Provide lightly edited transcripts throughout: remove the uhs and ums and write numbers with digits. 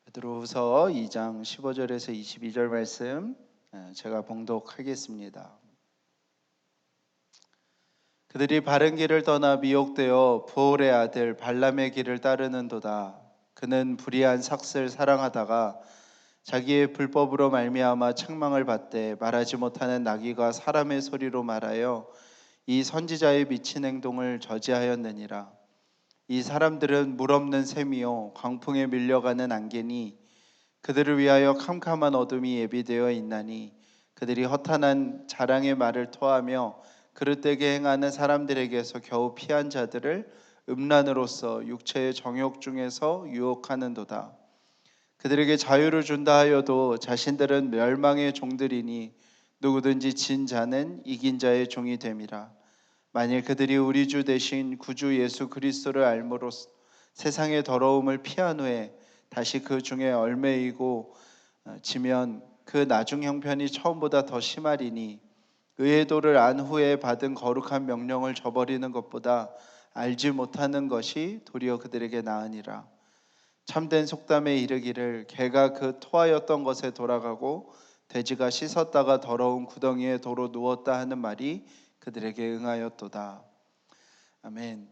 베드로후서 2장 15절에서 22절 말씀 제가 봉독하겠습니다. 그들이 바른 길을 떠나 미혹되어 부올의 아들 발람의 길을 따르는도다. 그는 불의한 삭슬 사랑하다가 자기의 불법으로 말미암아 책망을 받되 말하지 못하는 나귀가 사람의 소리로 말하여 이 선지자의 미친 행동을 저지하였느니라. 이 사람들은 물 없는 샘이요 광풍에 밀려가는 안개니 그들을 위하여 캄캄한 어둠이 예비되어 있나니 그들이 허탄한 자랑의 말을 토하며 그릇되게 행하는 사람들에게서 겨우 피한 자들을 음란으로서 육체의 정욕 중에서 유혹하는도다. 그들에게 자유를 준다 하여도 자신들은 멸망의 종들이니 누구든지 진 자는 이긴 자의 종이 됨이라. 만일 그들이 우리 주 대신 구주 예수 그리스도를 알므로써 세상의 더러움을 피한 후에 다시 그 중에 얽매이고 지면 그 나중 형편이 처음보다 더 심하리니 의의 도를 안 후에 받은 거룩한 명령을 저버리는 것보다 알지 못하는 것이 도리어 그들에게 나으니라. 참된 속담에 이르기를 개가 그 토하였던 것에 돌아가고 돼지가 씻었다가 더러운 구덩이에 도로 누웠다 하는 말이 그들에게 응하였도다. 아멘.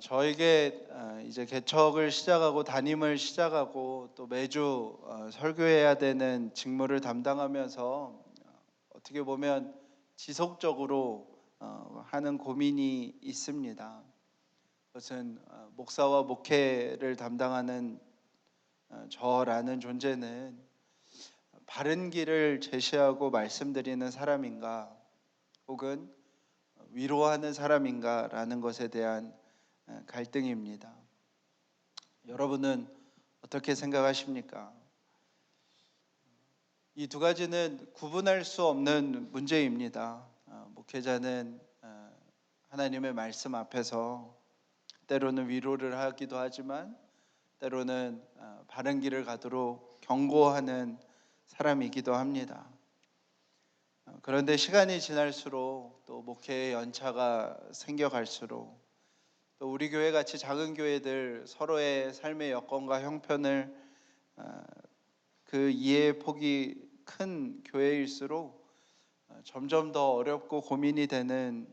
저에게 이제 개척을 시작하고 담임을 시작하고 또 매주 설교해야 되는 직무를 담당하면서 어떻게 보면 지속적으로 하는 고민이 있습니다. 그것은 목사와 목회를 담당하는 저라는 존재는 바른 길을 제시하고 말씀드리는 사람인가 혹은 위로하는 사람인가라는 것에 대한 갈등입니다. 여러분은 어떻게 생각하십니까? 이 두 가지는 구분할 수 없는 문제입니다. 목회자는 하나님의 말씀 앞에서 때로는 위로를 하기도 하지만 때로는 바른 길을 가도록 경고하는 사람이기도 합니다. 그런데 시간이 지날수록 또 목회의 연차가 생겨갈수록 또 우리 교회 같이 작은 교회들 서로의 삶의 여건과 형편을 그 이해의 폭이 큰 교회일수록 점점 더 어렵고 고민이 되는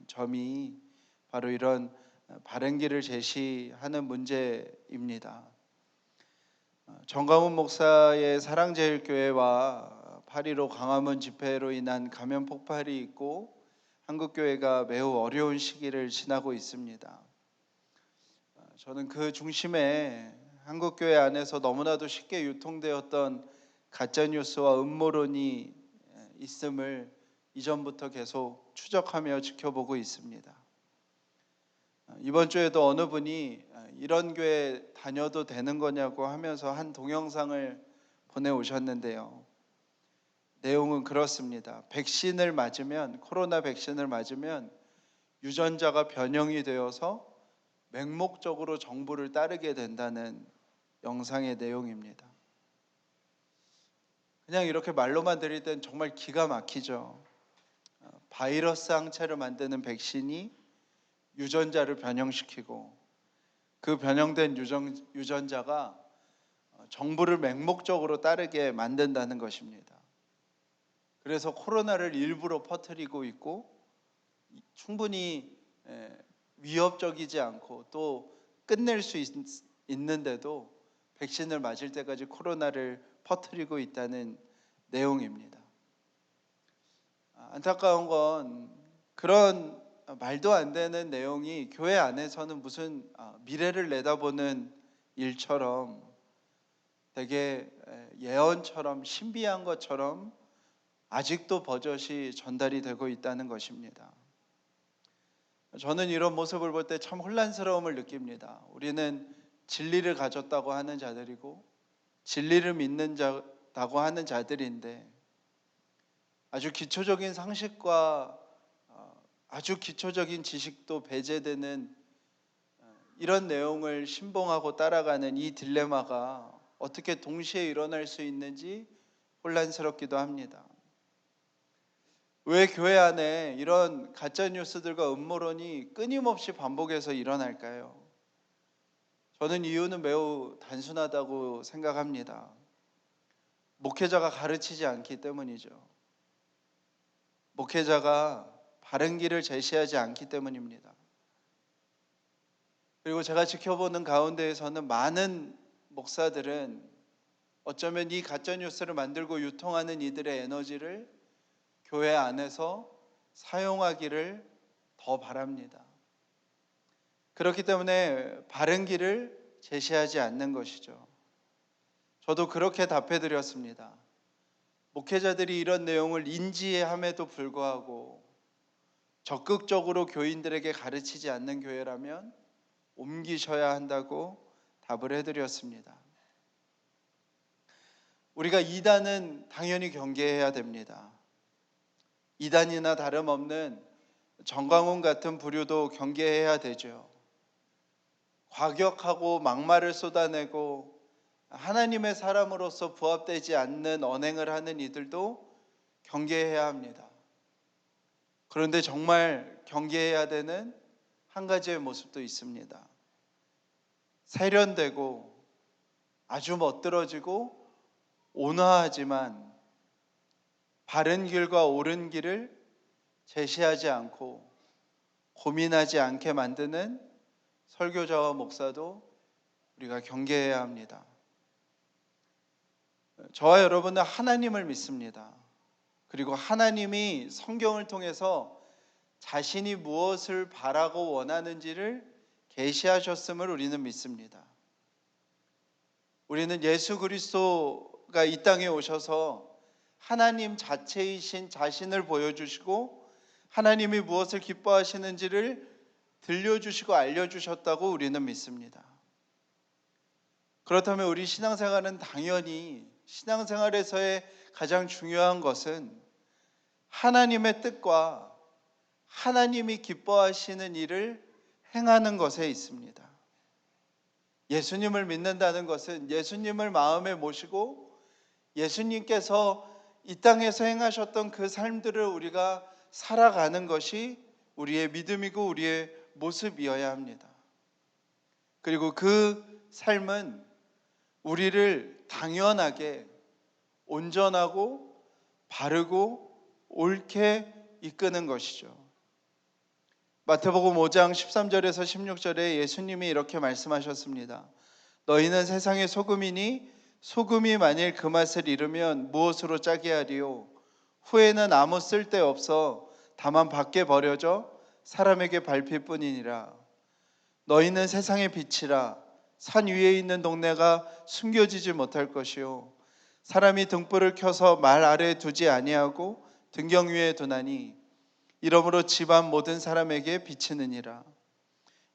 점이 바로 이런 바른 길을 제시하는 문제입니다. 정강훈 목사의 사랑제일교회와 8.15 광화문 집회로 인한 감염 폭발이 있고 한국교회가 매우 어려운 시기를 지나고 있습니다. 저는 그 중심에 한국교회 안에서 너무나도 쉽게 유통되었던 가짜뉴스와 음모론이 있음을 이전부터 계속 추적하며 지켜보고 있습니다. 이번 주에도 어느 분이 이런 교회 다녀도 되는 거냐고 하면서 한 동영상을 보내오셨는데요. 내용은 그렇습니다. 코로나 백신을 맞으면 유전자가 변형이 되어서 맹목적으로 정부를 따르게 된다는 영상의 내용입니다. 그냥 이렇게 말로만 들을 땐 정말 기가 막히죠. 바이러스 항체를 만드는 백신이 유전자를 변형시키고 그 변형된 유전자가 정부를 맹목적으로 따르게 만든다는 것입니다. 그래서 코로나를 일부러 퍼뜨리고 있고 충분히 위협적이지 않고 또 끝낼 수 있는데도 백신을 맞을 때까지 코로나를 퍼뜨리고 있다는 내용입니다. 안타까운 건 그런 말도 안 되는 내용이 교회 안에서는 무슨 미래를 내다보는 일처럼 되게 예언처럼 신비한 것처럼 아직도 버젓이 전달이 되고 있다는 것입니다. 저는 이런 모습을 볼 때 참 혼란스러움을 느낍니다. 우리는 진리를 가졌다고 하는 자들이고 진리를 믿는 자다고 하는 자들인데 아주 기초적인 상식과 아주 기초적인 지식도 배제되는 이런 내용을 신봉하고 따라가는 이 딜레마가 어떻게 동시에 일어날 수 있는지 혼란스럽기도 합니다. 왜 교회 안에 이런 가짜 뉴스들과 음모론이 끊임없이 반복해서 일어날까요? 저는 이유는 매우 단순하다고 생각합니다. 목회자가 가르치지 않기 때문이죠. 목회자가 바른 길을 제시하지 않기 때문입니다. 그리고 제가 지켜보는 가운데에서는 많은 목사들은 어쩌면 이 가짜뉴스를 만들고 유통하는 이들의 에너지를 교회 안에서 사용하기를 더 바랍니다. 그렇기 때문에 바른 길을 제시하지 않는 것이죠. 저도 그렇게 답해드렸습니다. 목회자들이 이런 내용을 인지함에도 불구하고 적극적으로 교인들에게 가르치지 않는 교회라면 옮기셔야 한다고 답을 해드렸습니다. 우리가 이단은 당연히 경계해야 됩니다. 이단이나 다름없는 정광훈 같은 부류도 경계해야 되죠. 과격하고 막말을 쏟아내고 하나님의 사람으로서 부합되지 않는 언행을 하는 이들도 경계해야 합니다. 그런데 정말 경계해야 되는 한 가지의 모습도 있습니다. 세련되고 아주 멋들어지고 온화하지만 바른 길과 옳은 길을 제시하지 않고 고민하지 않게 만드는 설교자와 목사도 우리가 경계해야 합니다. 저와 여러분은 하나님을 믿습니다. 그리고 하나님이 성경을 통해서 자신이 무엇을 바라고 원하는지를 계시하셨음을 우리는 믿습니다. 우리는 예수 그리스도가 이 땅에 오셔서 하나님 자체이신 자신을 보여주시고 하나님이 무엇을 기뻐하시는지를 들려주시고 알려주셨다고 우리는 믿습니다. 그렇다면 우리 신앙생활은 당연히 신앙생활에서의 가장 중요한 것은 하나님의 뜻과 하나님이 기뻐하시는 일을 행하는 것에 있습니다. 예수님을 믿는다는 것은 예수님을 마음에 모시고 예수님께서 이 땅에서 행하셨던 그 삶들을 우리가 살아가는 것이 우리의 믿음이고 우리의 모습이어야 합니다. 그리고 그 삶은 우리를 당연하게 온전하고 바르고 옳게 이끄는 것이죠. 마태복음 5장 13절에서 16절에 예수님이 이렇게 말씀하셨습니다. 너희는 세상의 소금이니 소금이 만일 그 맛을 잃으면 무엇으로 짜게 하리요? 후에는 아무 쓸데없어 다만 밖에 버려져 사람에게 밟힐 뿐이니라. 너희는 세상의 빛이라. 산 위에 있는 동네가 숨겨지지 못할 것이요 사람이 등불을 켜서 말 아래에 두지 아니하고 등경 위에 두나니 이러므로 집안 모든 사람에게 비치느니라.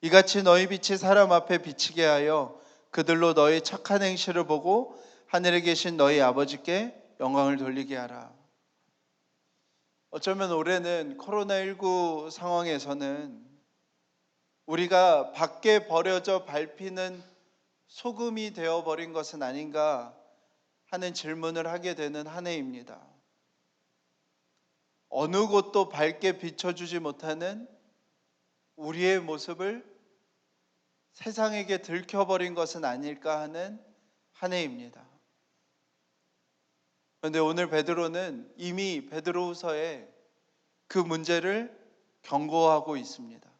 이같이 너희 빛이 사람 앞에 비치게 하여 그들로 너희 착한 행실을 보고 하늘에 계신 너희 아버지께 영광을 돌리게 하라. 어쩌면 올해는 코로나19 상황에서는 우리가 밖에 버려져 밟히는 소금이 되어버린 것은 아닌가 하는 질문을 하게 되는 한 해입니다. 어느 곳도 밝게 비춰주지 못하는 우리의 모습을 세상에게 들켜버린 것은 아닐까 하는 한 해입니다. 그런데 오늘 베드로는 이미 베드로후서에 그 문제를 경고하고 있습니다.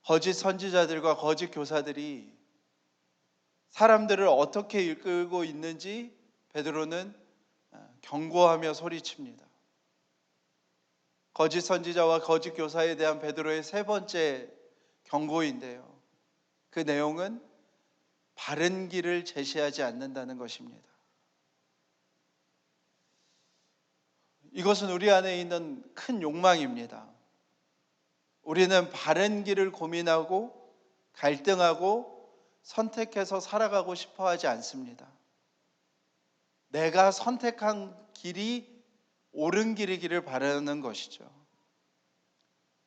거짓 선지자들과 거짓 교사들이 사람들을 어떻게 이끌고 있는지 베드로는 경고하며 소리칩니다. 거짓 선지자와 거짓 교사에 대한 베드로의 세 번째 경고인데요. 그 내용은 바른 길을 제시하지 않는다는 것입니다. 이것은 우리 안에 있는 큰 욕망입니다. 우리는 바른 길을 고민하고 갈등하고 선택해서 살아가고 싶어 하지 않습니다. 내가 선택한 길이 옳은 길이기를 바라는 것이죠.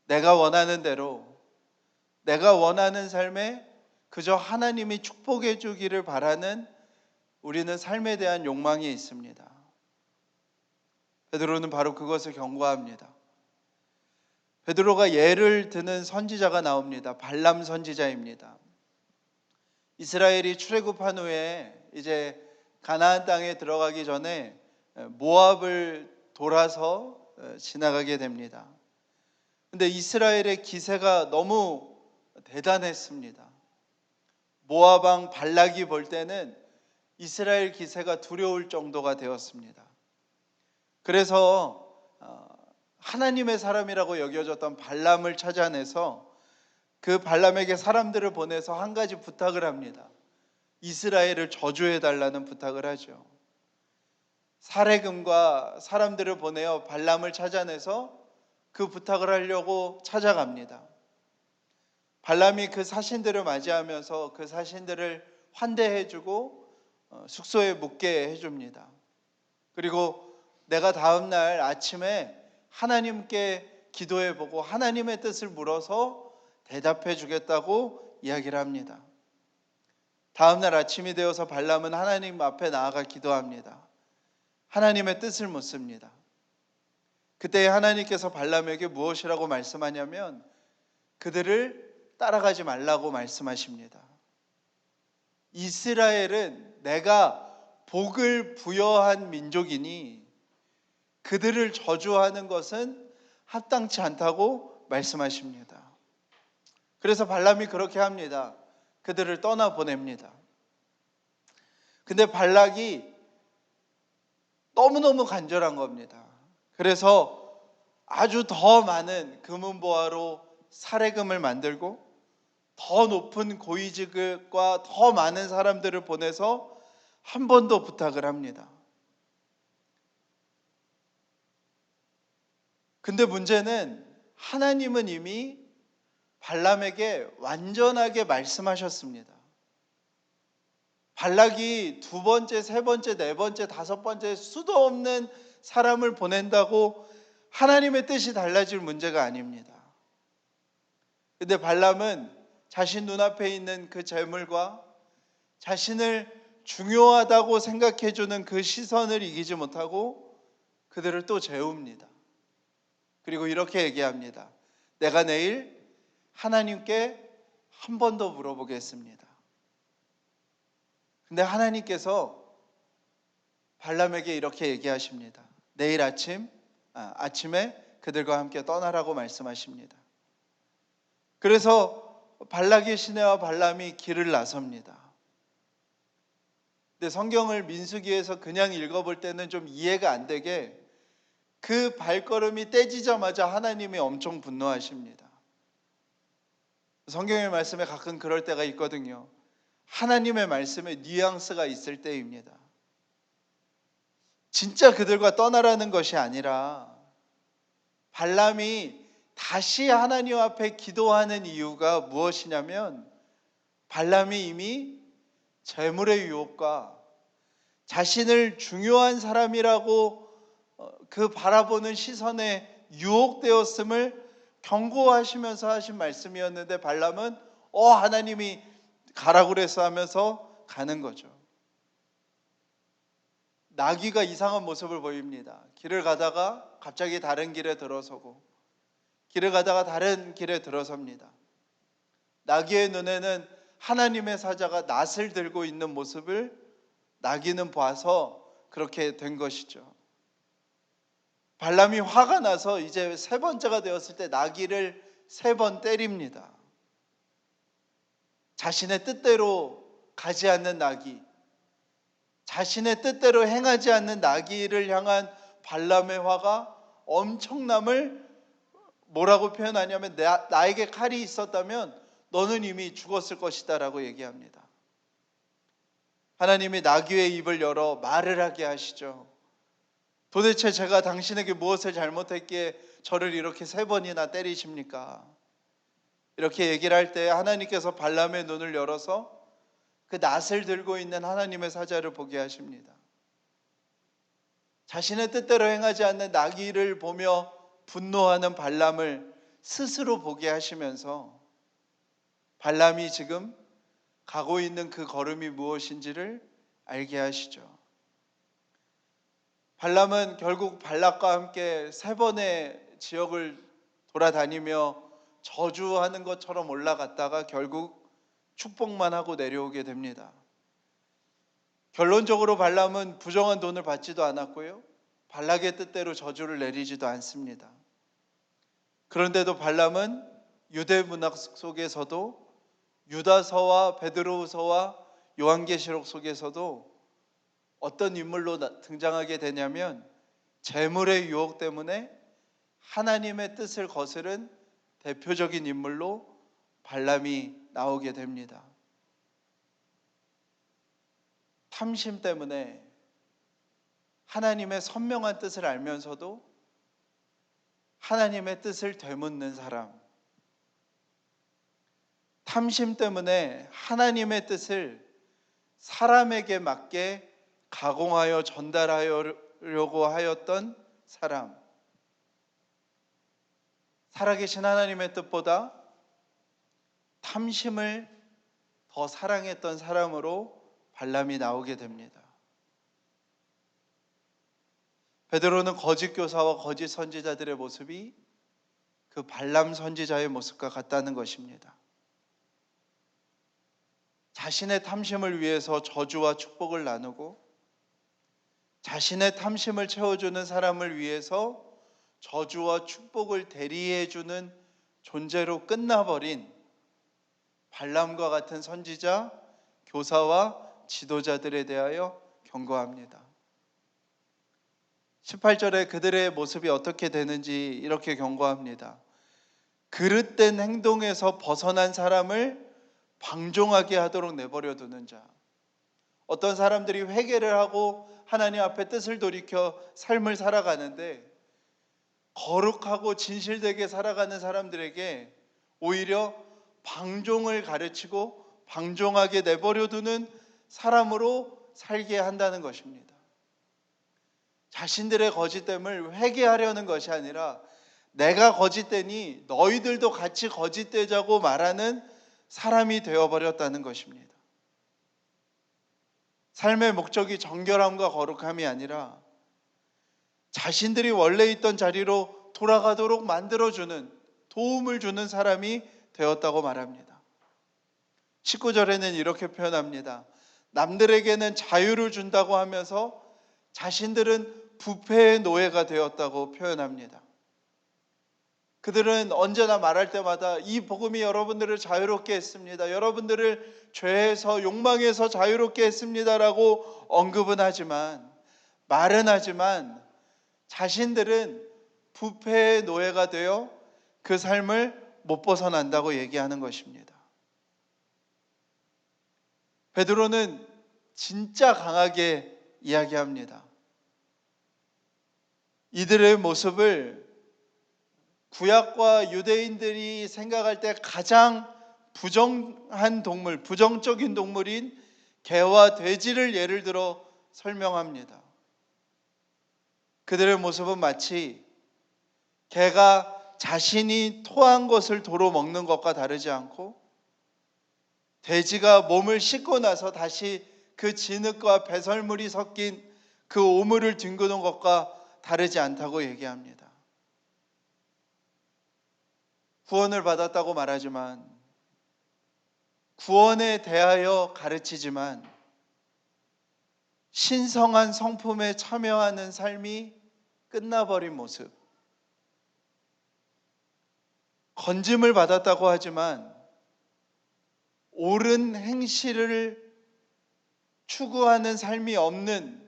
내가 원하는 대로 내가 원하는 삶에 그저 하나님이 축복해 주기를 바라는 우리는 삶에 대한 욕망이 있습니다. 베드로는 바로 그것을 경고합니다. 베드로가 예를 드는 선지자가 나옵니다. 발람 선지자입니다. 이스라엘이 출애굽한 후에 이제 가나안 땅에 들어가기 전에 모압을 돌아서 지나가게 됩니다. 근데 이스라엘의 기세가 너무 대단했습니다. 모압 왕 발락이 볼 때는 이스라엘 기세가 두려울 정도가 되었습니다. 그래서 하나님의 사람이라고 여겨졌던 발람을 찾아내서 그 발람에게 사람들을 보내서 한 가지 부탁을 합니다. 이스라엘을 저주해 달라는 부탁을 하죠. 사례금과 사람들을 보내어 발람을 찾아내서 그 부탁을 하려고 찾아갑니다. 발람이 그 사신들을 맞이하면서 그 사신들을 환대해주고 숙소에 묵게 해줍니다. 그리고 내가 다음 날 아침에 하나님께 기도해보고 하나님의 뜻을 물어서 대답해 주겠다고 이야기를 합니다. 다음 날 아침이 되어서 발람은 하나님 앞에 나아가 기도합니다. 하나님의 뜻을 묻습니다. 그때 하나님께서 발람에게 무엇이라고 말씀하냐면 그들을 따라가지 말라고 말씀하십니다. 이스라엘은 내가 복을 부여한 민족이니 그들을 저주하는 것은 합당치 않다고 말씀하십니다. 그래서 발람이 그렇게 합니다. 그들을 떠나보냅니다. 근데 발락이 너무너무 간절한 겁니다. 그래서 아주 더 많은 금은보화로 사례금을 만들고 더 높은 고위직과 더 많은 사람들을 보내서 한 번 더 부탁을 합니다. 근데 문제는 하나님은 이미 발람에게 완전하게 말씀하셨습니다. 발락이 두 번째, 세 번째, 네 번째, 다섯 번째 수도 없는 사람을 보낸다고 하나님의 뜻이 달라질 문제가 아닙니다. 근데 발람은 자신 눈앞에 있는 그 재물과 자신을 중요하다고 생각해주는 그 시선을 이기지 못하고 그들을 또 재웁니다. 그리고 이렇게 얘기합니다. 내가 내일 하나님께 한 번 더 물어보겠습니다. 근데 하나님께서 발람에게 이렇게 얘기하십니다. 내일 아침에 그들과 함께 떠나라고 말씀하십니다. 그래서 발락의 시내와 발람이 길을 나섭니다. 근데 성경을 민수기에서 그냥 읽어볼 때는 좀 이해가 안 되게 그 발걸음이 떼지자마자 하나님이 엄청 분노하십니다. 성경의 말씀에 가끔 그럴 때가 있거든요. 하나님의 말씀에 뉘앙스가 있을 때입니다. 진짜 그들과 떠나라는 것이 아니라 발람이 다시 하나님 앞에 기도하는 이유가 무엇이냐면 발람이 이미 재물의 유혹과 자신을 중요한 사람이라고 그 바라보는 시선에 유혹되었음을 경고하시면서 하신 말씀이었는데 발람은 하나님이 가라고 그래서 하면서 가는 거죠. 나귀가 이상한 모습을 보입니다. 길을 가다가 갑자기 다른 길에 들어서고 길을 가다가 다른 길에 들어섭니다. 나귀의 눈에는 하나님의 사자가 낫을 들고 있는 모습을 나귀는 봐서 그렇게 된 것이죠. 발람이 화가 나서 이제 세 번째가 되었을 때 나귀를 3번 때립니다. 자신의 뜻대로 가지 않는 나귀, 자신의 뜻대로 행하지 않는 나귀를 향한 발람의 화가 엄청남을 뭐라고 표현하냐면 나에게 칼이 있었다면 너는 이미 죽었을 것이다 라고 얘기합니다. 하나님이 나귀의 입을 열어 말을 하게 하시죠. 도대체 제가 당신에게 무엇을 잘못했기에 저를 이렇게 3번이나 때리십니까? 이렇게 얘기를 할 때 하나님께서 발람의 눈을 열어서 그 낫을 들고 있는 하나님의 사자를 보게 하십니다. 자신의 뜻대로 행하지 않는 나귀를 보며 분노하는 발람을 스스로 보게 하시면서 발람이 지금 가고 있는 그 걸음이 무엇인지를 알게 하시죠. 발람은 결국 발락과 함께 3번의 지역을 돌아다니며 저주하는 것처럼 올라갔다가 결국 축복만 하고 내려오게 됩니다. 결론적으로 발람은 부정한 돈을 받지도 않았고요, 발락의 뜻대로 저주를 내리지도 않습니다. 그런데도 발람은 유대 문학 속에서도, 유다서와 베드로후서와 요한계시록 속에서도 어떤 인물로 등장하게 되냐면 재물의 유혹 때문에 하나님의 뜻을 거스른 대표적인 인물로 발람이 나오게 됩니다. 탐심 때문에 하나님의 선명한 뜻을 알면서도 하나님의 뜻을 되묻는 사람, 탐심 때문에 하나님의 뜻을 사람에게 맞게 가공하여 전달하려고 하였던 사람, 살아계신 하나님의 뜻보다 탐심을 더 사랑했던 사람으로 발람이 나오게 됩니다. 베드로는 거짓 교사와 거짓 선지자들의 모습이 그 발람 선지자의 모습과 같다는 것입니다. 자신의 탐심을 위해서 저주와 축복을 나누고 자신의 탐심을 채워주는 사람을 위해서 저주와 축복을 대리해주는 존재로 끝나버린 발람과 같은 선지자, 교사와 지도자들에 대하여 경고합니다. 18절에 그들의 모습이 어떻게 되는지 이렇게 경고합니다. 그릇된 행동에서 벗어난 사람을 방종하게 하도록 내버려 두는 자. 어떤 사람들이 회개를 하고 하나님 앞에 뜻을 돌이켜 삶을 살아가는데 거룩하고 진실되게 살아가는 사람들에게 오히려 방종을 가르치고 방종하게 내버려 두는 사람으로 살게 한다는 것입니다. 자신들의 거짓됨을 회개하려는 것이 아니라 내가 거짓되니 너희들도 같이 거짓되자고 말하는 사람이 되어버렸다는 것입니다. 삶의 목적이 정결함과 거룩함이 아니라 자신들이 원래 있던 자리로 돌아가도록 만들어주는, 도움을 주는 사람이 되었다고 말합니다. 19절에는 이렇게 표현합니다. 남들에게는 자유를 준다고 하면서 자신들은 부패의 노예가 되었다고 표현합니다. 그들은 언제나 말할 때마다 이 복음이 여러분들을 자유롭게 했습니다, 여러분들을 죄에서 욕망에서 자유롭게 했습니다라고 언급은 하지만, 말은 하지만 자신들은 부패의 노예가 되어 그 삶을 못 벗어난다고 얘기하는 것입니다. 베드로는 진짜 강하게 이야기합니다. 이들의 모습을 구약과 유대인들이 생각할 때 가장 부정한 동물, 부정적인 동물인 개와 돼지를 예를 들어 설명합니다. 그들의 모습은 마치 개가 자신이 토한 것을 도로 먹는 것과 다르지 않고 돼지가 몸을 씻고 나서 다시 그 진흙과 배설물이 섞인 그 오물을 뒹구는 것과 다르지 않다고 얘기합니다. 구원을 받았다고 말하지만, 구원에 대하여 가르치지만 신성한 성품에 참여하는 삶이 끝나버린 모습, 건짐을 받았다고 하지만 옳은 행실을 추구하는 삶이 없는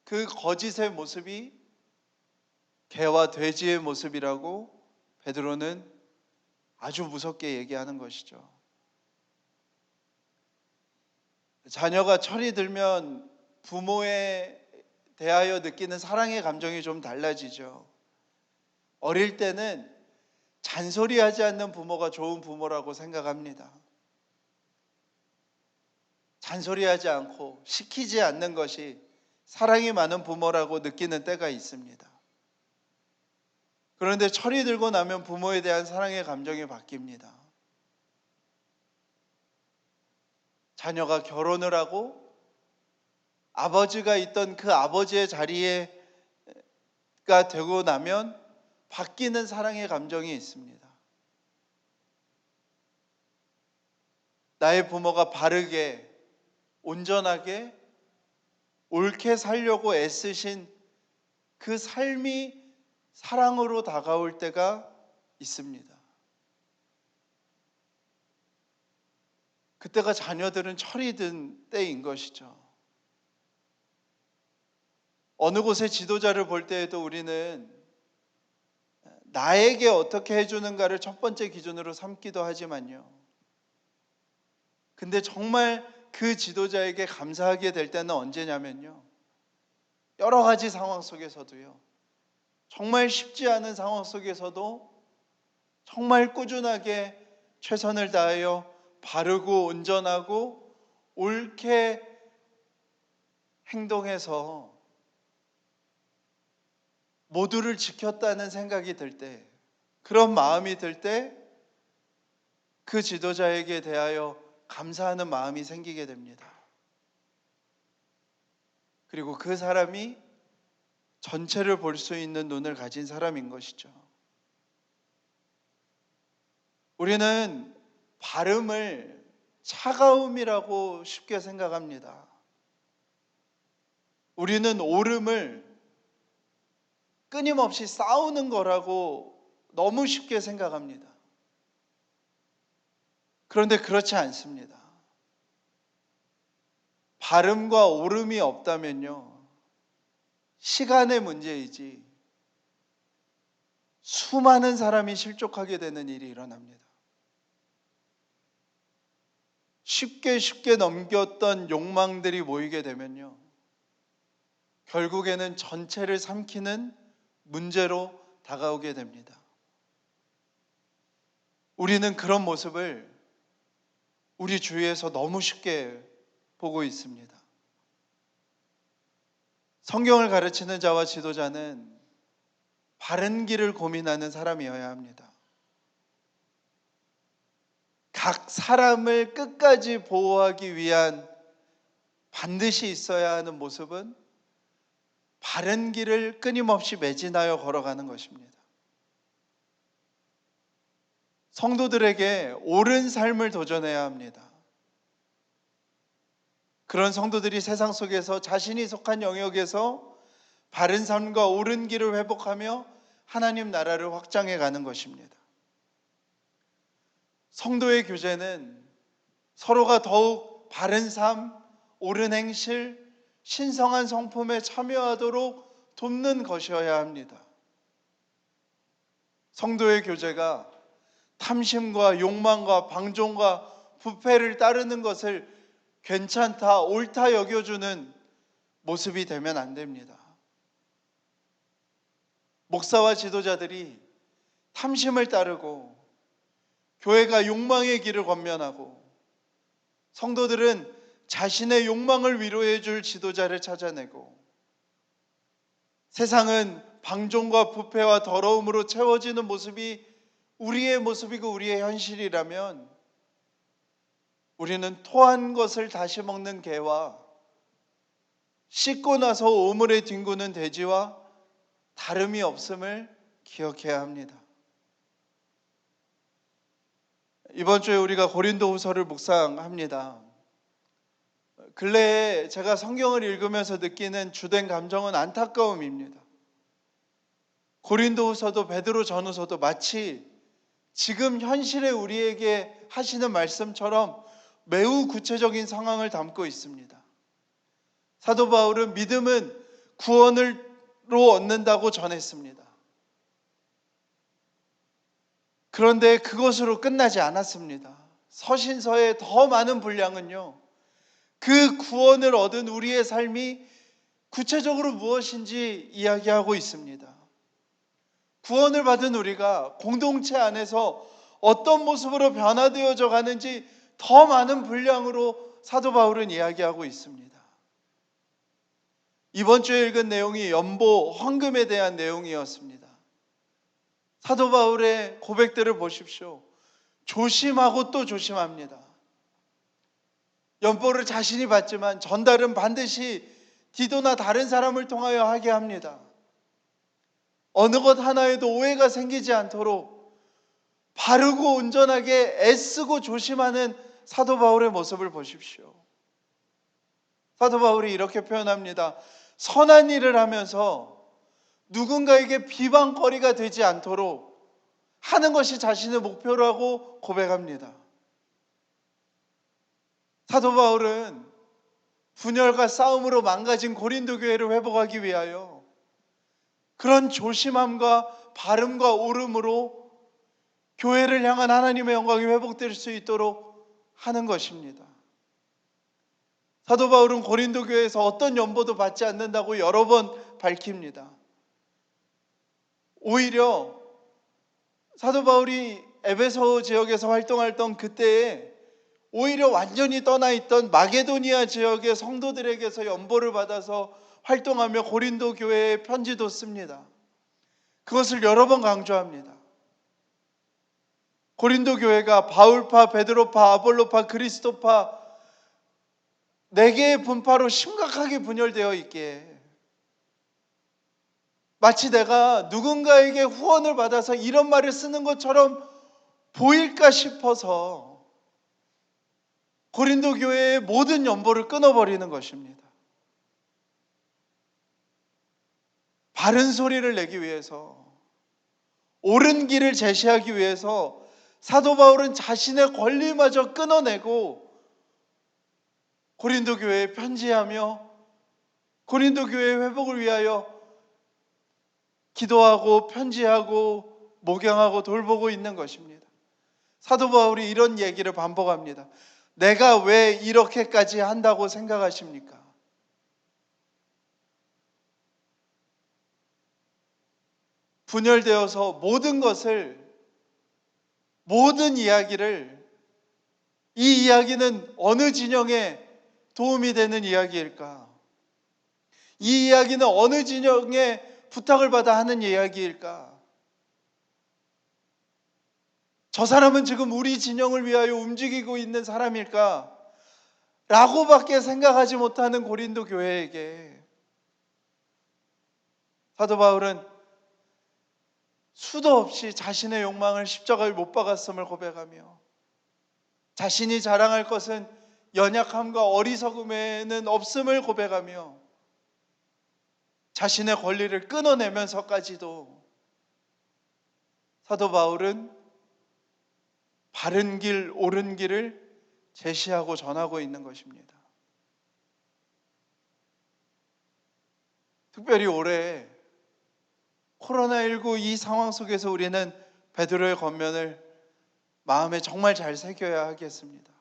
그 거짓의 모습이 개와 돼지의 모습이라고 베드로는 아주 무섭게 얘기하는 것이죠. 자녀가 철이 들면 부모에 대하여 느끼는 사랑의 감정이 좀 달라지죠. 어릴 때는 잔소리하지 않는 부모가 좋은 부모라고 생각합니다. 잔소리하지 않고 시키지 않는 것이 사랑이 많은 부모라고 느끼는 때가 있습니다. 그런데 철이 들고 나면 부모에 대한 사랑의 감정이 바뀝니다. 자녀가 결혼을 하고 아버지가 있던 그 아버지의 자리가 되고 나면 바뀌는 사랑의 감정이 있습니다. 나의 부모가 바르게, 온전하게, 옳게 살려고 애쓰신 그 삶이 사랑으로 다가올 때가 있습니다. 그때가 자녀들은 철이 든 때인 것이죠. 어느 곳의 지도자를 볼 때에도 우리는 나에게 어떻게 해주는가를 첫 번째 기준으로 삼기도 하지만요. 근데 정말 그 지도자에게 감사하게 될 때는 언제냐면요. 여러 가지 상황 속에서도요. 정말 쉽지 않은 상황 속에서도 정말 꾸준하게 최선을 다하여 바르고 온전하고 옳게 행동해서 모두를 지켰다는 생각이 들 때, 그런 마음이 들 때 그 지도자에게 대하여 감사하는 마음이 생기게 됩니다. 그리고 그 사람이 전체를 볼 수 있는 눈을 가진 사람인 것이죠. 우리는 바름을 차가움이라고 쉽게 생각합니다. 우리는 옳음을 끊임없이 싸우는 거라고 너무 쉽게 생각합니다. 그런데 그렇지 않습니다. 바름과 옳음이 없다면요, 시간의 문제이지 수많은 사람이 실족하게 되는 일이 일어납니다. 쉽게 넘겼던 욕망들이 모이게 되면요, 결국에는 전체를 삼키는 문제로 다가오게 됩니다. 우리는 그런 모습을 우리 주위에서 너무 쉽게 보고 있습니다. 성경을 가르치는 자와 지도자는 바른 길을 고민하는 사람이어야 합니다. 각 사람을 끝까지 보호하기 위한 반드시 있어야 하는 모습은 바른 길을 끊임없이 매진하여 걸어가는 것입니다. 성도들에게 옳은 삶을 도전해야 합니다. 그런 성도들이 세상 속에서 자신이 속한 영역에서 바른 삶과 옳은 길을 회복하며 하나님 나라를 확장해 가는 것입니다. 성도의 교제는 서로가 더욱 바른 삶, 옳은 행실, 신성한 성품에 참여하도록 돕는 것이어야 합니다. 성도의 교제가 탐심과 욕망과 방종과 부패를 따르는 것을 괜찮다, 옳다 여겨주는 모습이 되면 안 됩니다. 목사와 지도자들이 탐심을 따르고 교회가 욕망의 길을 권면하고 성도들은 자신의 욕망을 위로해 줄 지도자를 찾아내고 세상은 방종과 부패와 더러움으로 채워지는 모습이 우리의 모습이고 우리의 현실이라면 우리는 토한 것을 다시 먹는 개와 씻고 나서 오물에 뒹구는 돼지와 다름이 없음을 기억해야 합니다. 이번 주에 우리가 고린도후서를 묵상합니다. 근래에 제가 성경을 읽으면서 느끼는 주된 감정은 안타까움입니다. 고린도후서도 베드로 전후서도 마치 지금 현실에 우리에게 하시는 말씀처럼 매우 구체적인 상황을 담고 있습니다. 사도 바울은 믿음은 구원으로 얻는다고 전했습니다. 그런데 그것으로 끝나지 않았습니다. 서신서의 더 많은 분량은요, 그 구원을 얻은 우리의 삶이 구체적으로 무엇인지 이야기하고 있습니다. 구원을 받은 우리가 공동체 안에서 어떤 모습으로 변화되어져 가는지 더 많은 분량으로 사도 바울은 이야기하고 있습니다. 이번 주에 읽은 내용이 연보, 헌금에 대한 내용이었습니다. 사도 바울의 고백들을 보십시오. 조심하고 또 조심합니다. 연보를 자신이 받지만 전달은 반드시 디도나 다른 사람을 통하여 하게 합니다. 어느 것 하나에도 오해가 생기지 않도록 바르고 온전하게 애쓰고 조심하는 사도 바울의 모습을 보십시오. 사도 바울이 이렇게 표현합니다. 선한 일을 하면서 누군가에게 비방거리가 되지 않도록 하는 것이 자신의 목표라고 고백합니다. 사도 바울은 분열과 싸움으로 망가진 고린도 교회를 회복하기 위하여 그런 조심함과 발음과 옳음으로 교회를 향한 하나님의 영광이 회복될 수 있도록 하는 것입니다. 사도 바울은 고린도 교회에서 어떤 연보도 받지 않는다고 여러 번 밝힙니다. 오히려 사도 바울이 에베소 지역에서 활동했던 그때에 오히려 완전히 떠나 있던 마게도니아 지역의 성도들에게서 연보를 받아서 활동하며 고린도 교회에 편지도 씁니다. 그것을 여러 번 강조합니다. 고린도 교회가 바울파, 베드로파, 아볼로파, 그리스도파 4개의 분파로 심각하게 분열되어 있기에 마치 내가 누군가에게 후원을 받아서 이런 말을 쓰는 것처럼 보일까 싶어서 고린도 교회의 모든 연보를 끊어버리는 것입니다. 바른 소리를 내기 위해서, 옳은 길을 제시하기 위해서 사도 바울은 자신의 권리마저 끊어내고 고린도 교회에 편지하며 고린도 교회의 회복을 위하여 기도하고 편지하고 목양하고 돌보고 있는 것입니다. 사도 바울이 이런 얘기를 반복합니다. 내가 왜 이렇게까지 한다고 생각하십니까? 분열되어서 모든 이야기를 이 이야기는 어느 진영에 도움이 되는 이야기일까? 이 이야기는 어느 진영에 부탁을 받아 하는 이야기일까? 저 사람은 지금 우리 진영을 위하여 움직이고 있는 사람일까? 라고밖에 생각하지 못하는 고린도 교회에게 사도 바울은 수도 없이 자신의 욕망을 십자가에 못 박았음을 고백하며 자신이 자랑할 것은 연약함과 어리석음에는 없음을 고백하며 자신의 권리를 끊어내면서까지도 사도 바울은 바른 길, 옳은 길을 제시하고 전하고 있는 것입니다. 특별히 올해 코로나19 이 상황 속에서 우리는 베드로의 권면을 마음에 정말 잘 새겨야 하겠습니다.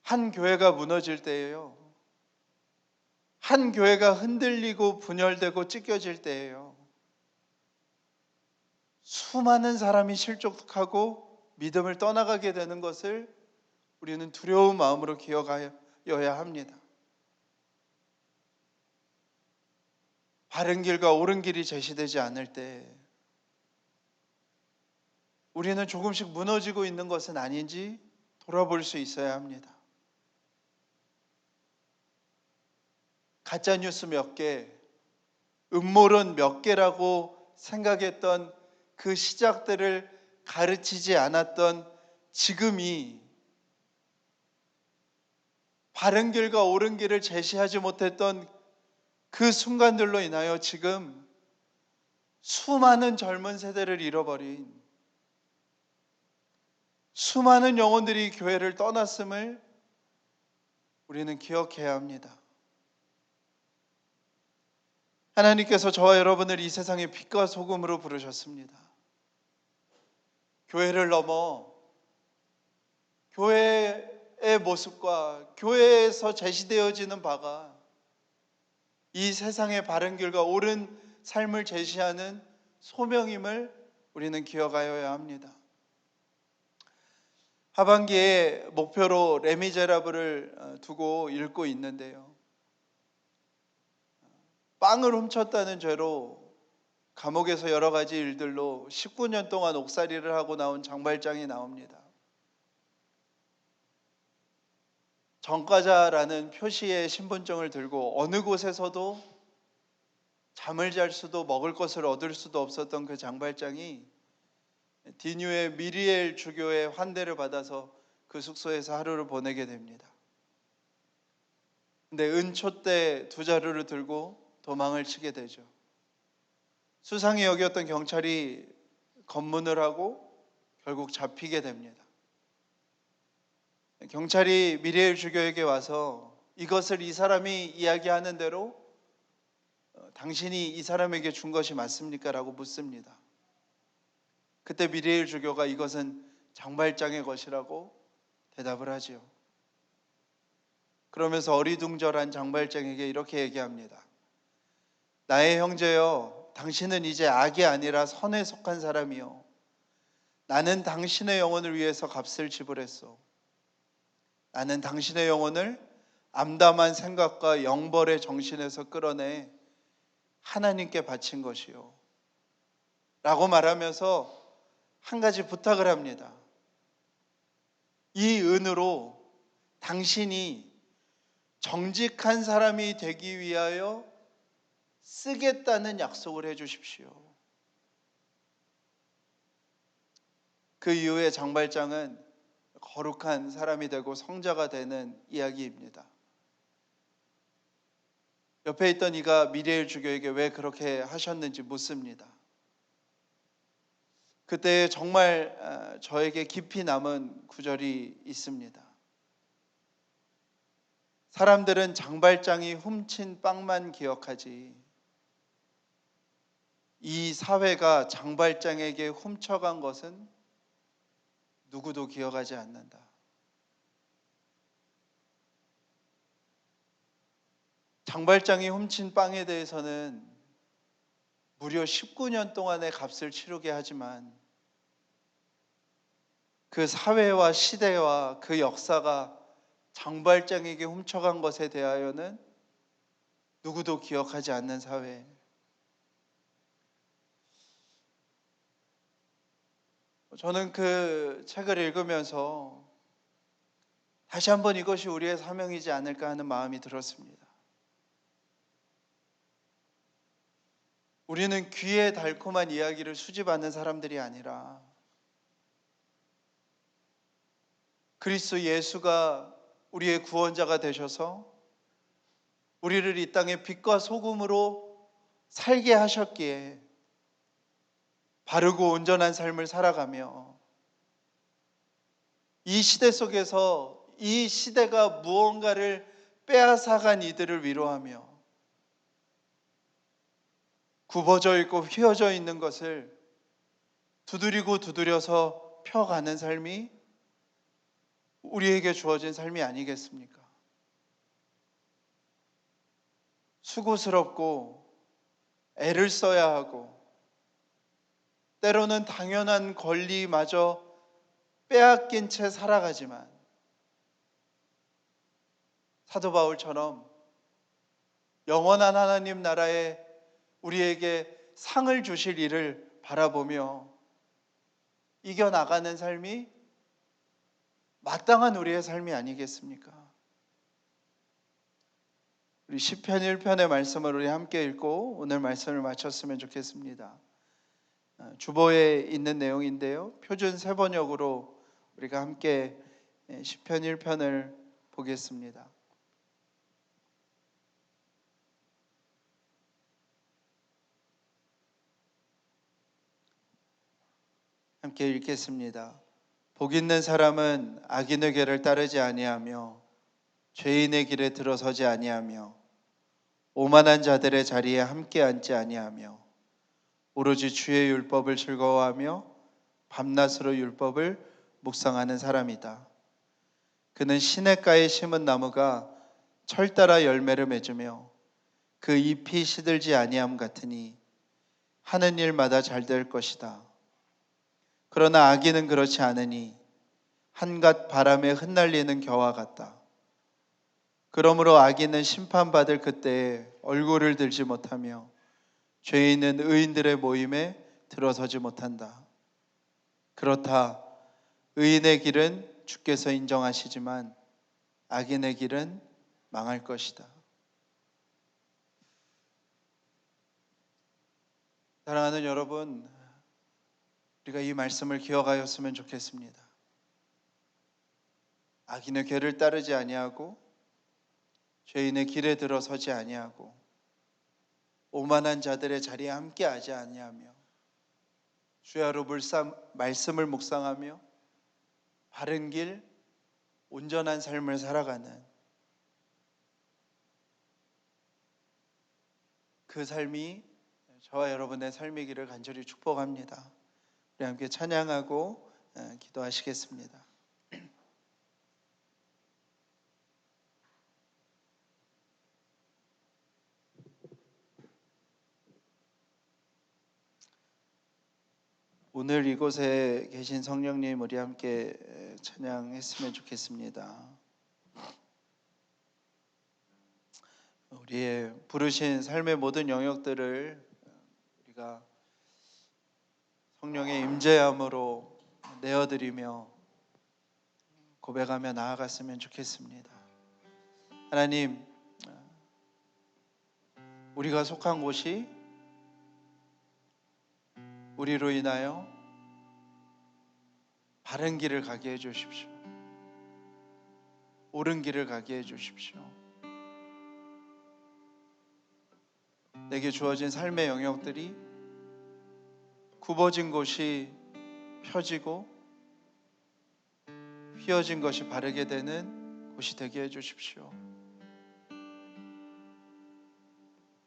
한 교회가 무너질 때예요. 한 교회가 흔들리고 분열되고 찢겨질 때예요. 수많은 사람이 실족하고 믿음을 떠나가게 되는 것을 우리는 두려운 마음으로 기억하여야 합니다. 바른 길과 옳은 길이 제시되지 않을 때 우리는 조금씩 무너지고 있는 것은 아닌지 돌아볼 수 있어야 합니다. 가짜뉴스 몇 개, 음모론 몇 개라고 생각했던 그 시작들을 가르치지 않았던 지금이 바른 길과 옳은 길을 제시하지 못했던 그 순간들로 인하여 지금 수많은 젊은 세대를 잃어버린 수많은 영혼들이 교회를 떠났음을 우리는 기억해야 합니다. 하나님께서 저와 여러분을 이 세상의 빛과 소금으로 부르셨습니다. 교회를 넘어 교회의 모습과 교회에서 제시되어지는 바가 이 세상의 바른 길과 옳은 삶을 제시하는 소명임을 우리는 기억하여야 합니다. 하반기에 목표로 레미제라블을 두고 읽고 있는데요. 빵을 훔쳤다는 죄로 감옥에서 여러 가지 일들로 19년 동안 옥살이를 하고 나온 장발장이 나옵니다. 전과자라는 표시의 신분증을 들고 어느 곳에서도 잠을 잘 수도 먹을 것을 얻을 수도 없었던 그 장발장이 디뉴의 미리엘 주교의 환대를 받아서 그 숙소에서 하루를 보내게 됩니다. 근데 은촛대 두 자루를 들고 도망을 치게 되죠. 수상히 여겼던 경찰이 검문을 하고 결국 잡히게 됩니다. 경찰이 미리엘 주교에게 와서 이것을 이 사람이 이야기하는 대로 당신이 이 사람에게 준 것이 맞습니까? 라고 묻습니다. 그때 미리엘 주교가 이것은 장발장의 것이라고 대답을 하지요. 그러면서 어리둥절한 장발장에게 이렇게 얘기합니다. 나의 형제여, 당신은 이제 악이 아니라 선에 속한 사람이요. 나는 당신의 영혼을 위해서 값을 지불했소. 나는 당신의 영혼을 암담한 생각과 영벌의 정신에서 끌어내 하나님께 바친 것이요. 라고 말하면서 한 가지 부탁을 합니다. 이 은으로 당신이 정직한 사람이 되기 위하여 쓰겠다는 약속을 해 주십시오. 그 이후에 장발장은 거룩한 사람이 되고 성자가 되는 이야기입니다. 옆에 있던 이가 미리엘 주교에게 왜 그렇게 하셨는지 묻습니다. 그때 정말 저에게 깊이 남은 구절이 있습니다. 사람들은 장발장이 훔친 빵만 기억하지 이 사회가 장발장에게 훔쳐간 것은 누구도 기억하지 않는다. 장발장이 훔친 빵에 대해서는 무려 19년 동안의 값을 치르게 하지만 그 사회와 시대와 그 역사가 장발장에게 훔쳐간 것에 대하여는 누구도 기억하지 않는 사회. 저는 그 책을 읽으면서 다시 한번 이것이 우리의 사명이지 않을까 하는 마음이 들었습니다. 우리는 귀에 달콤한 이야기를 수집하는 사람들이 아니라 그리스도 예수가 우리의 구원자가 되셔서 우리를 이 땅에 빛과 소금으로 살게 하셨기에 바르고 온전한 삶을 살아가며 이 시대 속에서 이 시대가 무언가를 빼앗아간 이들을 위로하며 굽어져 있고 휘어져 있는 것을 두드리고 두드려서 펴가는 삶이 우리에게 주어진 삶이 아니겠습니까? 수고스럽고 애를 써야 하고 때로는 당연한 권리마저 빼앗긴 채 살아가지만 사도 바울처럼 영원한 하나님 나라에 우리에게 상을 주실 일을 바라보며 이겨나가는 삶이 마땅한 우리의 삶이 아니겠습니까? 우리 시편 1편의 말씀을 우리 함께 읽고 오늘 말씀을 마쳤으면 좋겠습니다. 주보에 있는 내용인데요. 표준 세번역으로 우리가 함께 시편 1편을 보겠습니다. 함께 읽겠습니다. 복 있는 사람은 악인의 길을 따르지 아니하며 죄인의 길에 들어서지 아니하며 오만한 자들의 자리에 함께 앉지 아니하며 오로지 주의 율법을 즐거워하며 밤낮으로 율법을 묵상하는 사람이다. 그는 시냇가에 심은 나무가 철 따라 열매를 맺으며 그 잎이 시들지 아니함 같으니 하는 일마다 잘 될 것이다. 그러나 악인은 그렇지 않으니 한갓 바람에 흩날리는 겨와 같다. 그러므로 악인은 심판받을 그때에 얼굴을 들지 못하며 죄인은 의인들의 모임에 들어서지 못한다. 그렇다. 의인의 길은 주께서 인정하시지만 악인의 길은 망할 것이다. 사랑하는 여러분, 우리가 이 말씀을 기억하였으면 좋겠습니다. 악인의 궤를 따르지 아니하고 죄인의 길에 들어서지 아니하고 오만한 자들의 자리에 함께하지 아니하며 주야로 말씀을 묵상하며 바른 길, 온전한 삶을 살아가는 그 삶이 저와 여러분의 삶이기를 간절히 축복합니다. 우리 함께 찬양하고 기도하시겠습니다. 오늘 이곳에 계신 성령님, 우리 함께 찬양했으면 좋겠습니다. 우리의 부르신 삶의 모든 영역들을 우리가 성령의 임재함으로 내어드리며 고백하며 나아갔으면 좋겠습니다. 하나님, 우리가 속한 곳이 우리로 인하여 바른 길을 가게 해주십시오. 옳은 길을 가게 해주십시오. 내게 주어진 삶의 영역들이 굽어진 곳이 펴지고 휘어진 것이 바르게 되는 곳이 되게 해주십시오.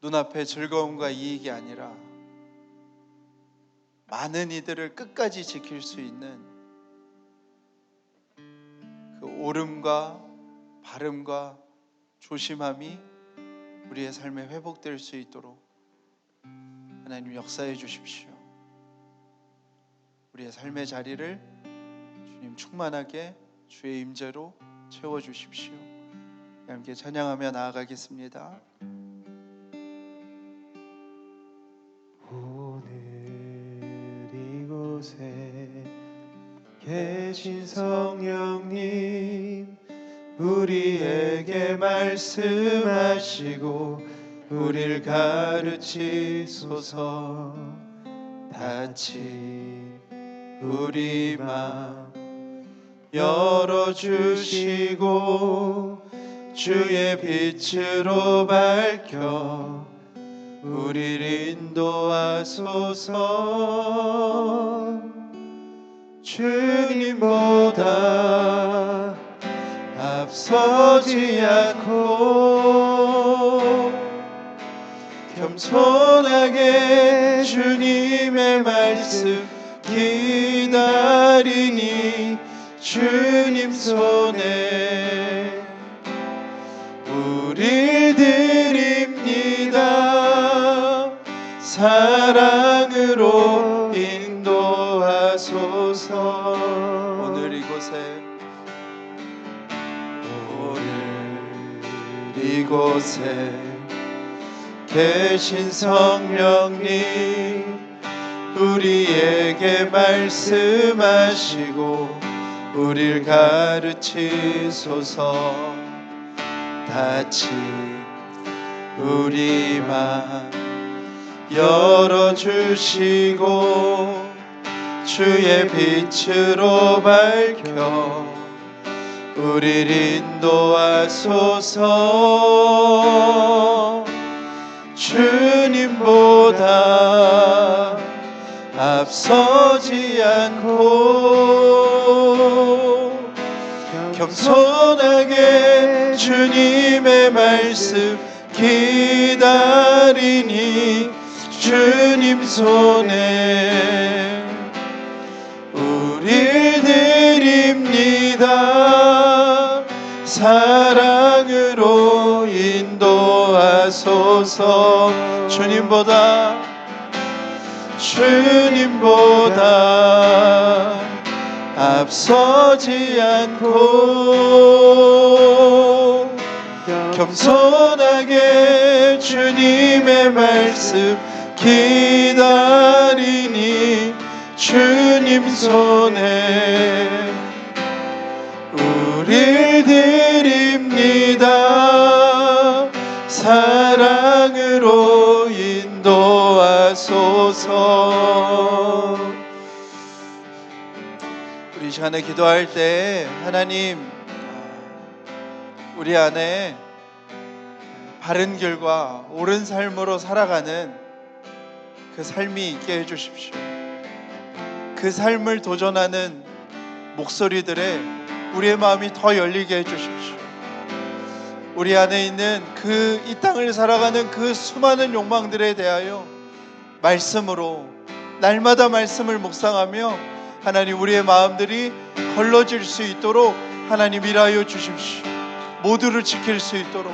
눈앞에 즐거움과 이익이 아니라 많은 이들을 끝까지 지킬 수 있는 그 옳음과 바름과 조심함이 우리의 삶에 회복될 수 있도록 하나님 역사해 주십시오. 우리의 삶의 자리를 주님 충만하게 주의 임재로 채워 주십시오. 함께 찬양하며 나아가겠습니다. 이곳에 계신 성령님, 우리에게 말씀하시고 우리를 가르치소서. 닫힌 우리 맘 열어주시고 주의 빛으로 밝혀 우리를 인도하소서. 주님보다 앞서지 않고 겸손하게 주님의 말씀 기다리니 주님 손에 우릴 드립니다. 사랑으로 인도하소서. 오늘 이곳에 계신 성령님, 우리에게 말씀하시고 우릴 가르치소서. 닫힌 우리 맘 열어주시고 주의 빛으로 밝혀 우릴 인도하소서. 주님보다 앞서지 않고 겸손하게 주님의 말씀 기다리니 주님 손에 우릴 드립니다. 사랑으로 인도하소서. 주님보다 앞서지 않고 겸손하게 주님의 말씀 기다리니 주님 손에 우릴 드립니다. 사랑으로 인도하소서. 시간에 기도할 때 하나님, 우리 안에 바른 길과 옳은 삶으로 살아가는 그 삶이 있게 해주십시오. 그 삶을 도전하는 목소리들에 우리의 마음이 더 열리게 해주십시오. 우리 안에 있는 이 땅을 살아가는 그 수많은 욕망들에 대하여 말씀으로 날마다 말씀을 묵상하며 하나님, 우리의 마음들이 걸러질 수 있도록 하나님 일하여 주십시오. 모두를 지킬 수 있도록,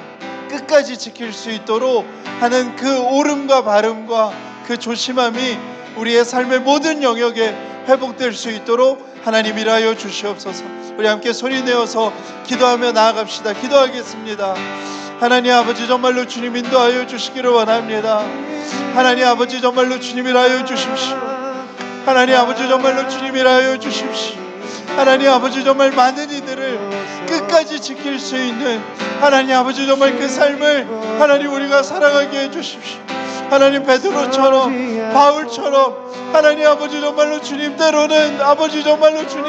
끝까지 지킬 수 있도록 하는 그 옳음과 바름과 그 조심함이 우리의 삶의 모든 영역에 회복될 수 있도록 하나님 일하여 주시옵소서. 우리 함께 소리내어서 기도하며 나아갑시다. 기도하겠습니다. 하나님 아버지, 정말로 주님 인도하여 주시기를 원합니다. 하나님 아버지, 정말로 주님 일하여 주십시오. 하나님 아버지, 정말로 주님 일하여 주십시오. 하나님 아버지, 정말 많은 이들을 끝까지 지킬 수 있는 하나님 아버지, 정말 그 삶을 하나님 우리가 살아가게 해주십시오. 하나님 베드로처럼, 바울처럼 하나님 아버지, 정말로 주님, 때로는 아버지 정말로 주님,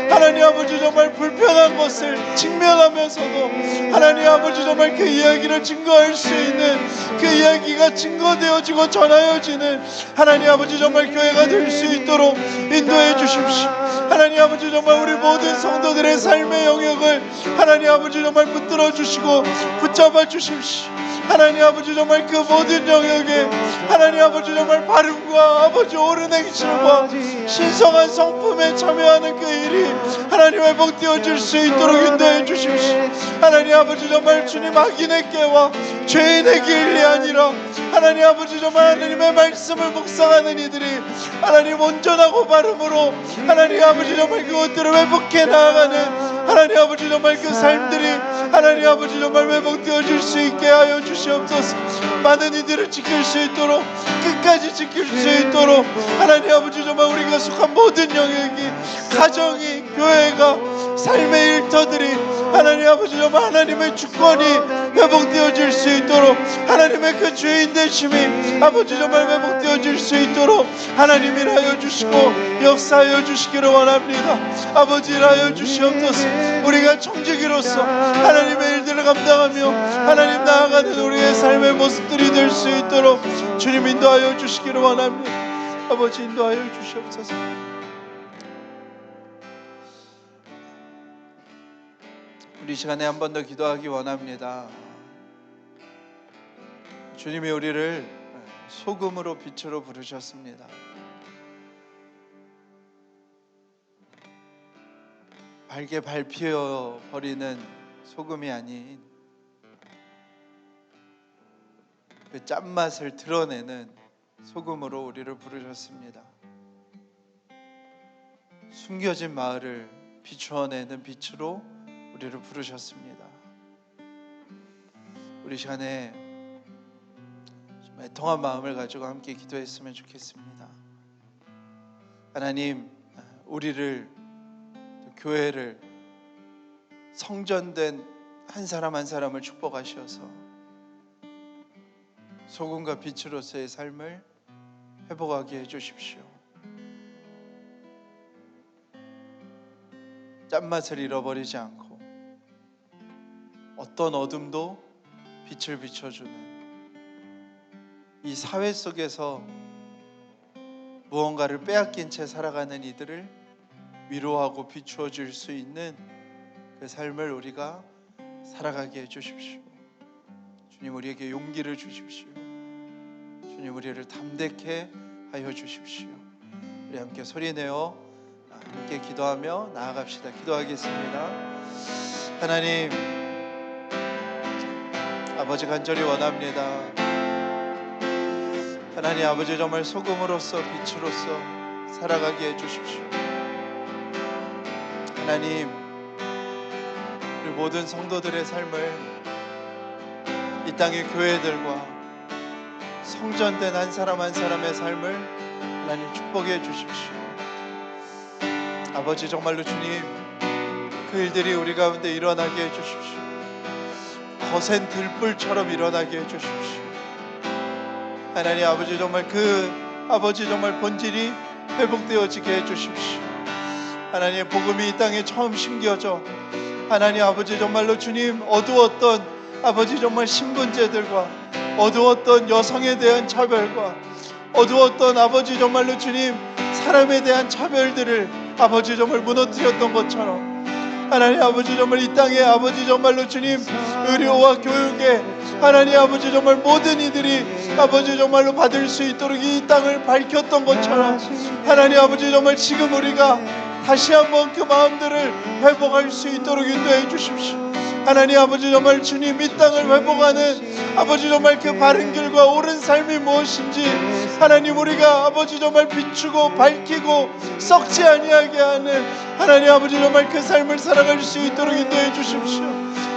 하나님 아버지 정말 불편한 것을 직면하면서도 하나님 아버지 정말 그 이야기를 증거할 수 있는, 그 이야기가 증거되어지고 전하여지는 하나님 아버지 정말 교회가 될 수 있도록 인도해 주십시오. 하나님 아버지, 정말 우리 모든 성도들의 삶의 영역을 하나님 아버지 정말 붙들어 주시고 붙잡아 주십시오. 하나님 아버지, 정말 그 모든 영역에 하나님 아버지 정말 바름과 아버지 옳은 행실과 신성한 성품에 참여하는 그 일이 하나님 회복되어질 수 있도록 인도해 주십시오. 하나님 아버지, 정말 주님, 악인의 깨와 죄인의 길이 아니라 하나님 아버지 정말 하나님의 말씀을 묵상하는 이들이 하나님 온전하고 바름으로 하나님 아버지 정말 그것들을 회복해 나아가는 하나님 아버지 정말 그 삶들이 하나님 아버지 정말 회복되어질 수 있게 하여 주시옵소서. 많은 이들을 지킬 수 있도록, 끝까지 지킬 수 있도록 하나님 아버지 정말 우리가 속한 모든 영역이, 가정이, 교회가, 삶의 일터들이 하나님 아버지 정말 하나님의 주권이 회복되어질 수 있도록, 하나님의 그 주인 되심이 아버지 정말 회복되어질 수 있도록 하나님 일하여 주시고 역사하여 주시기를 원합니다. 아버지 일하여 주시옵소서. 우리가 청지기로서 하나님의 일들을 감당하며 하나님 나아가는 우리의 삶의 모습들이 될 수 있도록 주님 인도하여 주시기를 원합니다. 아버지 인도하여 주시옵소서. 우리 시간에 한 번 더 기도하기 원합니다. 주님이 우리를 소금으로 빛으로 부르셨습니다. 밝게 밟혀 버리는 소금이 아닌 그 짠맛을 드러내는 소금으로 우리를 부르셨습니다. 숨겨진 마을을 비추어내는 빛으로 우리를 부르셨습니다. 우리 시간에 좀 애통한 마음을 가지고 함께 기도했으면 좋겠습니다. 하나님, 우리를, 교회를, 성전된 한 사람 한 사람을 축복하셔서 소금과 빛으로서의 삶을 회복하게 해주십시오. 짠맛을 잃어버리지 않고 어떤 어둠도 빛을 비춰주는 이 사회 속에서 무언가를 빼앗긴 채 살아가는 이들을 위로하고 비추어 줄 수 있는 그 삶을 우리가 살아가게 해주십시오. 주님, 우리에게 용기를 주십시오. 주님, 우리를 담대케 하여 주십시오. 우리 함께 소리내어 함께 기도하며 나아갑시다. 기도하겠습니다. 하나님 아버지, 간절히 원합니다. 하나님 아버지, 정말 소금으로서 빛으로서 살아가게 해주십시오. 하나님, 우리 모든 성도들의 삶을, 이 땅의 교회들과 성전된 한 사람 한 사람의 삶을 하나님 축복해 주십시오. 아버지, 정말로 주님, 그 일들이 우리 가운데 일어나게 해주십시오. 거센 들불처럼 일어나게 해주십시오. 하나님 아버지, 정말 그 아버지 정말 본질이 회복되어지게 해주십시오. 하나님의 복음이 이 땅에 처음 심겨져 하나님 아버지 정말로 주님 어두웠던 아버지 정말 신분제들과 어두웠던 여성에 대한 차별과 어두웠던 아버지 정말로 주님 사람에 대한 차별들을 아버지 정말 무너뜨렸던 것처럼 하나님 아버지 정말 이 땅에 아버지 정말로 주님 의료와 교육에 하나님 아버지 정말 모든 이들이 아버지 정말로 받을 수 있도록 이 땅을 밝혔던 것처럼 하나님 아버지 정말 지금 우리가 다시 한번 그 마음들을 회복할 수 있도록 인도해 주십시오. 하나님 아버지 정말 주님 이 땅을 회복하는 아버지 정말 그 바른 길과 옳은 삶이 무엇인지 하나님 우리가 아버지 정말 비추고 밝히고 썩지 아니하게 하는 하나님 아버지 정말 그 삶을 살아갈 수 있도록 인도해 주십시오.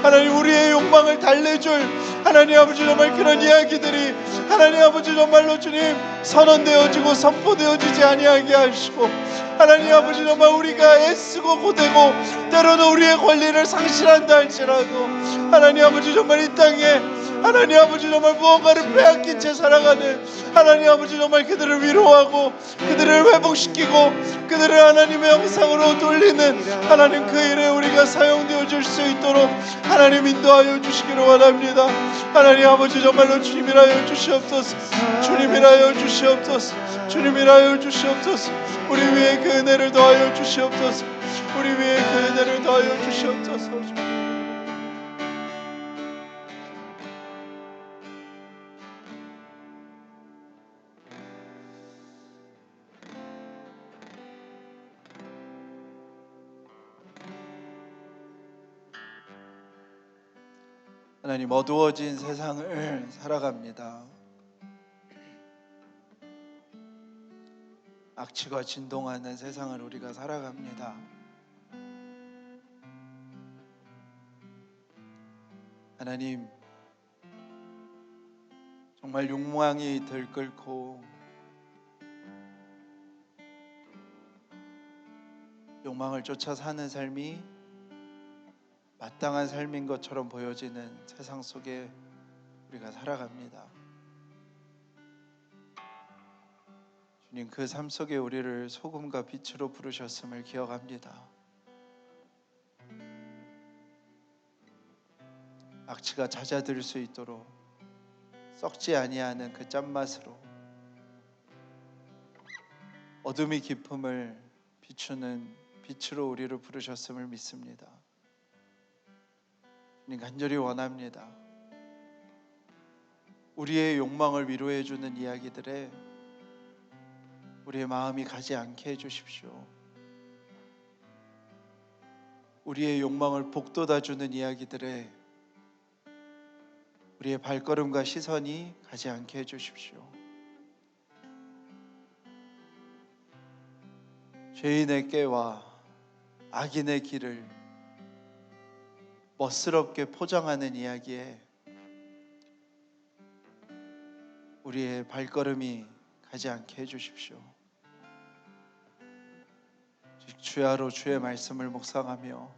하나님 우리의 욕망을 달래줄 하나님 아버지 정말 그런 이야기들이 하나님 아버지 정말로 주님 선언되어지고 선포되어지지 아니하게 하시고 하나님 아버지 정말 우리가 애쓰고 고되고 때로는 우리의 권리를 상실한다 할지라도 하나님 아버지 정말 이 땅에 하나님 아버지 정말 무언가를 빼앗긴 채 살아가는 하나님 아버지 정말 그들을 위로하고 그들을 회복시키고 그들을 하나님의 형상으로 돌리는 하나님 그 일에 우리가 사용되어 줄 수 있도록 하나님 인도하여 주시기를 원합니다. 하나님 아버지 정말로 주님이라여 주시옵소서. 주님이라여 주시옵소서. 주님이라여 주시옵소서. 우리 위에 그 은혜를 더하여 주시옵소서. 우리 위에 그 은혜를 더하여 주시옵소서. 하나님 어두워진 세상을 살아갑니다. 악취가 진동하는 세상을 우리가 살아갑니다. 하나님 정말 욕망이 들끓고 욕망을 쫓아 사는 삶이 마땅한 삶인 것처럼 보여지는 세상 속에 우리가 살아갑니다. 주님 그 삶 속에 우리를 소금과 빛으로 부르셨음을 기억합니다. 악취가 잦아들 수 있도록 썩지 아니하는 그 짠맛으로 어둠이 깊음을 비추는 빛으로 우리를 부르셨음을 믿습니다. 주님 간절히 원합니다. 우리의 욕망을 위로해 주는 이야기들에 우리의 마음이 가지 않게 해주십시오. 우리의 욕망을 복돋아 주는 이야기들에 우리의 발걸음과 시선이 가지 않게 해주십시오. 죄인의 꾀와 악인의 길을 멋스럽게 포장하는 이야기에 우리의 발걸음이 가지 않게 해주십시오. 주야로 주의 말씀을 묵상하며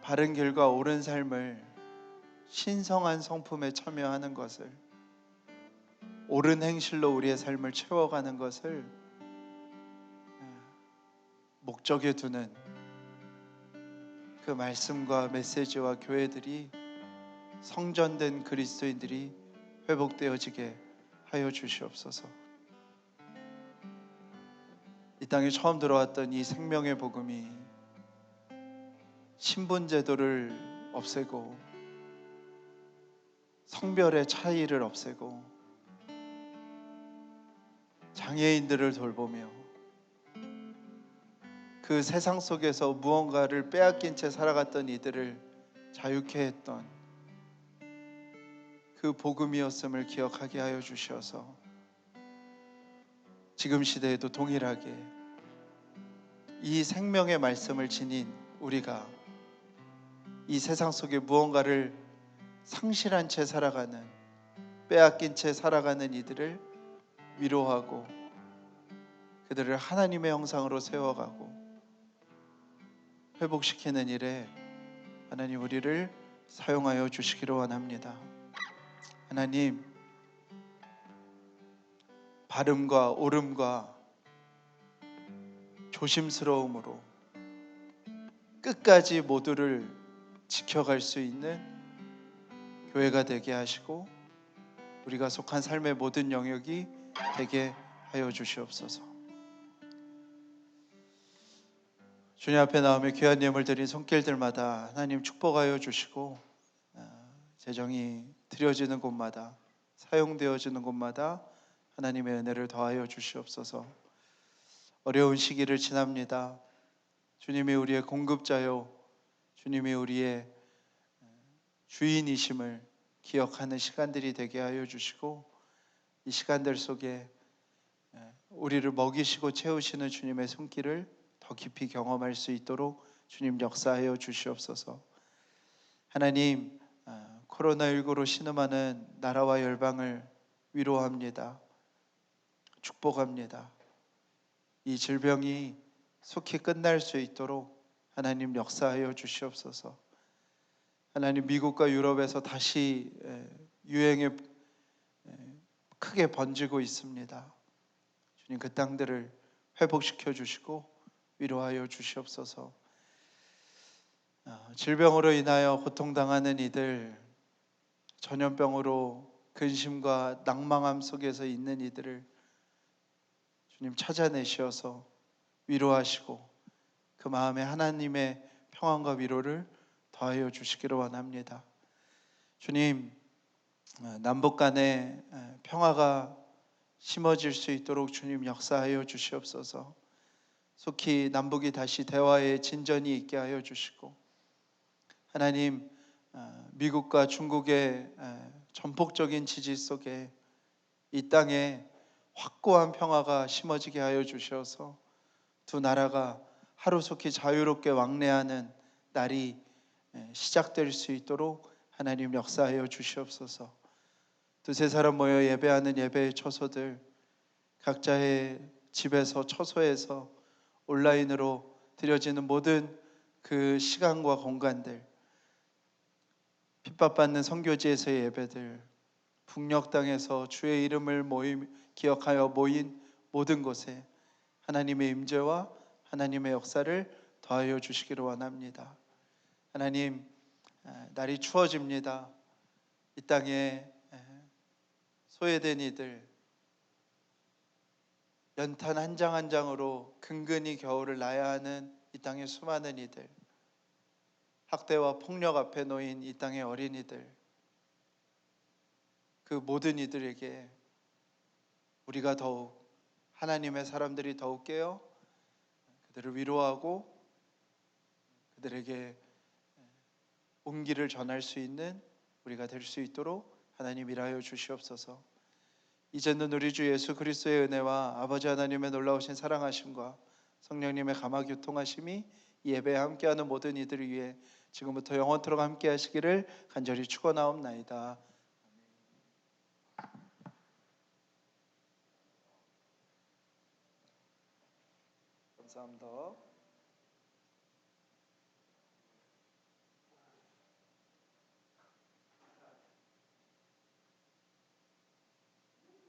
바른 길과 옳은 삶을 신성한 성품에 참여하는 것을 옳은 행실로 우리의 삶을 채워가는 것을 목적에 두는 그 말씀과 메시지와 교회들이 성전된 그리스도인들이 회복되어지게 하여 주시옵소서. 이 땅에 처음 들어왔던 이 생명의 복음이 신분제도를 없애고 성별의 차이를 없애고 장애인들을 돌보며 그 세상 속에서 무언가를 빼앗긴 채 살아갔던 이들을 자유케 했던 그 복음이었음을 기억하게 하여 주셔서 지금 시대에도 동일하게 이 생명의 말씀을 지닌 우리가 이 세상 속에 무언가를 상실한 채 살아가는 빼앗긴 채 살아가는 이들을 위로하고 그들을 하나님의 형상으로 세워가고 회복시키는 일에 하나님 우리를 사용하여 주시기를 원합니다. 하나님 바름과 오름과 조심스러움으로 끝까지 모두를 지켜갈 수 있는 교회가 되게 하시고 우리가 속한 삶의 모든 영역이 되게 하여 주시옵소서. 주님 앞에 나오며 귀한 예물 드린 손길들마다 하나님 축복하여 주시고 재정이 드려지는 곳마다 사용되어지는 곳마다 하나님의 은혜를 더하여 주시옵소서. 어려운 시기를 지납니다. 주님이 우리의 공급자요 주님이 우리의 주인이심을 기억하는 시간들이 되게 하여 주시고 이 시간들 속에 우리를 먹이시고 채우시는 주님의 손길을 더 깊이 경험할 수 있도록 주님 역사하여 주시옵소서. 하나님, 코로나19로 신음하는 나라와 열방을 위로합니다. 축복합니다. 이 질병이 속히 끝날 수 있도록 하나님 역사하여 주시옵소서. 하나님, 미국과 유럽에서 다시 유행이 크게 번지고 있습니다. 주님, 그 땅들을 회복시켜 주시고 위로하여 주시옵소서. 질병으로 인하여 고통당하는 이들, 전염병으로 근심과 낭망함 속에서 있는 이들을 주님 찾아내셔서 위로하시고 그 마음에 하나님의 평안과 위로를 더하여 주시기를 원합니다. 주님, 남북 간에 평화가 심어질 수 있도록 주님 역사하여 주시옵소서. 속히 남북이 다시 대화의 진전이 있게 하여 주시고 하나님, 미국과 중국의 전폭적인 지지 속에 이 땅에 확고한 평화가 심어지게 하여 주셔서 두 나라가 하루속히 자유롭게 왕래하는 날이 시작될 수 있도록 하나님 역사하여 주시옵소서. 두세 사람 모여 예배하는 예배의 처소들, 각자의 집에서 처소에서 온라인으로 드려지는 모든 그 시간과 공간들, 핍박받는 선교지에서의 예배들, 북녘 땅에서 주의 이름을 기억하여 모인 모든 곳에 하나님의 임재와 하나님의 역사를 더하여 주시기를 원합니다. 하나님, 날이 추워집니다. 이 땅에 소외된 이들, 연탄 한 장 한 장으로 근근히 겨울을 나야 하는 이 땅의 수많은 이들, 학대와 폭력 앞에 놓인 이 땅의 어린이들, 그 모든 이들에게 우리가 더욱 하나님의 사람들이 더욱 깨어 그들을 위로하고 그들에게 온기를 전할 수 있는 우리가 될 수 있도록 하나님 일하여 주시옵소서. 이제는 우리 주 예수 그리스도의 은혜와 아버지 하나님의 놀라우신 사랑하심과 성령님의 감화 교통하심이 이 예배에 함께하는 모든 이들을 위해 지금부터 영원토록 함께 하시기를 간절히 축원하옵나이다. 감사합니다.